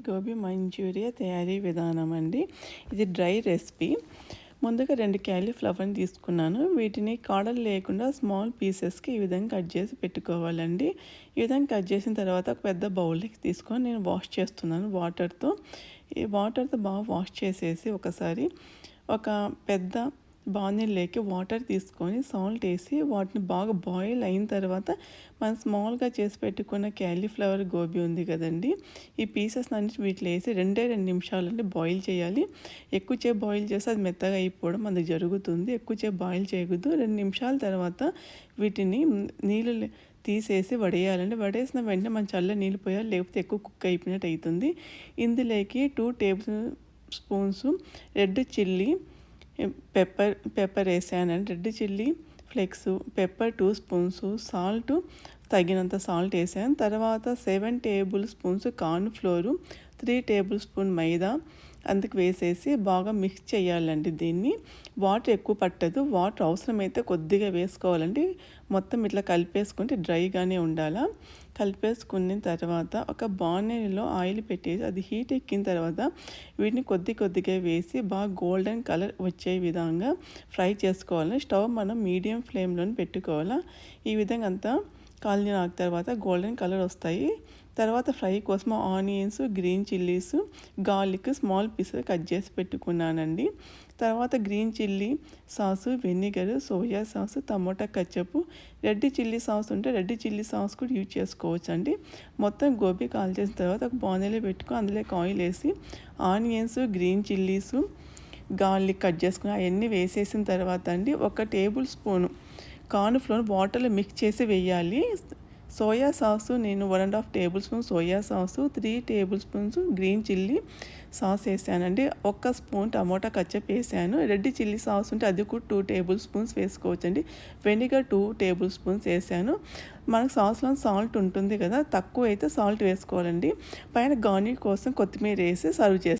Gobi Manchuria తయారీ విధానం అండి. ఇది డ్రై రెసిపీ. ముందుగా 2 క్యాలీఫ్లవర్ని తీసుకున్నాను. వీటిని కాడలు లేకుండా స్మాల్ పీసెస్కి ఈ విధంగా కట్ చేసి పెట్టుకోవాలండి. ఈ విధంగా కట్ చేసిన తర్వాత ఒక పెద్ద బౌల్లోకి తీసుకొని నేను వాష్ చేస్తున్నాను వాటర్తో. ఈ వాటర్తో బాగా వాష్ చేసేసి ఒకసారి ఒక పెద్ద బాణలిలోకి వాటర్ తీసుకొని సాల్ట్ వేసి వాటిని బాగా బాయిల్ అయిన తర్వాత మనం స్మాల్గా చేసి పెట్టుకున్న క్యాలీఫ్లవర్ గోబీ ఉంది కదండి, ఈ పీసెస్ అన్నిటి వీటిలో వేసి 2 నిమిషాలు బాయిల్ చేయాలి. ఎక్కువసేపు బాయిల్ చేస్తే అది మెత్తగా అయిపోవడం అందుకు జరుగుతుంది. ఎక్కువసేపు బాయిల్ చేయకూడదు. 2 నిమిషాల తర్వాత వీటిని నీళ్ళు తీసేసి వడేయాలండి. వడేసిన వెంటనే మనం చల్ల నీళ్ళు పోయాలి, లేకపోతే ఎక్కువ కుక్ అయిపోయినట్టు అవుతుంది. ఇందులోకి 2 tablespoons red chilli pepper వేసానండి. Red chilli flakes, pepper 2 spoons, salt తగినంత సాల్ట్ వేసాను. తర్వాత 7 tablespoons corn flour, 3 tablespoon మైదా అందుకు వేసేసి బాగా మిక్స్ చేయాలండి. దీన్ని వాటర్ ఎక్కువ పట్టదు, వాటర్ అవసరమైతే కొద్దిగా వేసుకోవాలండి. మొత్తం ఇట్లా కలిపేసుకుంటే డ్రైగానే ఉండాలా. కలిపేసుకున్న తర్వాత ఒక బాణలిలో ఆయిల్ పెట్టేసి అది హీట్ ఎక్కిన తర్వాత వీటిని కొద్దిగా వేసి బాగా గోల్డెన్ కలర్ వచ్చే విధంగా ఫ్రై చేసుకోవాలి. స్టవ్ మనం మీడియం ఫ్లేమ్లో పెట్టుకోవాలా. ఈ విధంగా అంతా కాలిన తర్వాత గోల్డెన్ కలర్ వస్తాయి. తర్వాత ఫ్రై కోసం onions, green chillies, garlic small pieces cut చేసి పెట్టుకున్నానండి. తర్వాత green chilli sauce, vinegar, soya sauce, tomato ketchup, red chilli sauce ఉంటే రెడ్ చిల్లీ సాస్ కూడా యూజ్ చేసుకోవచ్చు అండి. మొత్తం గోబీ కాల్ చేసిన తర్వాత ఒక బాణలో పెట్టుకొని అందులోకి ఆయిల్ వేసి onions, green chillies, garlic cut చేసుకుని అవన్నీ వేసేసిన తర్వాత అండి 1 టేబుల్ స్పూను కార్న్ ఫ్లోర్ వాటర్లో మిక్స్ చేసి వేయాలి. సోయా సాసు నేను 1.5 table spoon soya sauce, 3 table spoons green chilli sauce వేసానండి. 1 స్పూన్ టమోటా కచ్చప్ వేసాను. రెడ్ చిల్లీ సాస్ ఉంటే అది కూడా 2 టేబుల్ స్పూన్స్ వేసుకోవచ్చండి. వెనిగర్ 2 టేబుల్ స్పూన్స్ వేసాను. మనకు సాస్లో సాల్ట్ ఉంటుంది కదా, తక్కువ అయితే సాల్ట్ వేసుకోవాలండి. పైన గార్నిష్ కోసం కొత్తిమీర వేసి సర్వ్ చేస్తాను.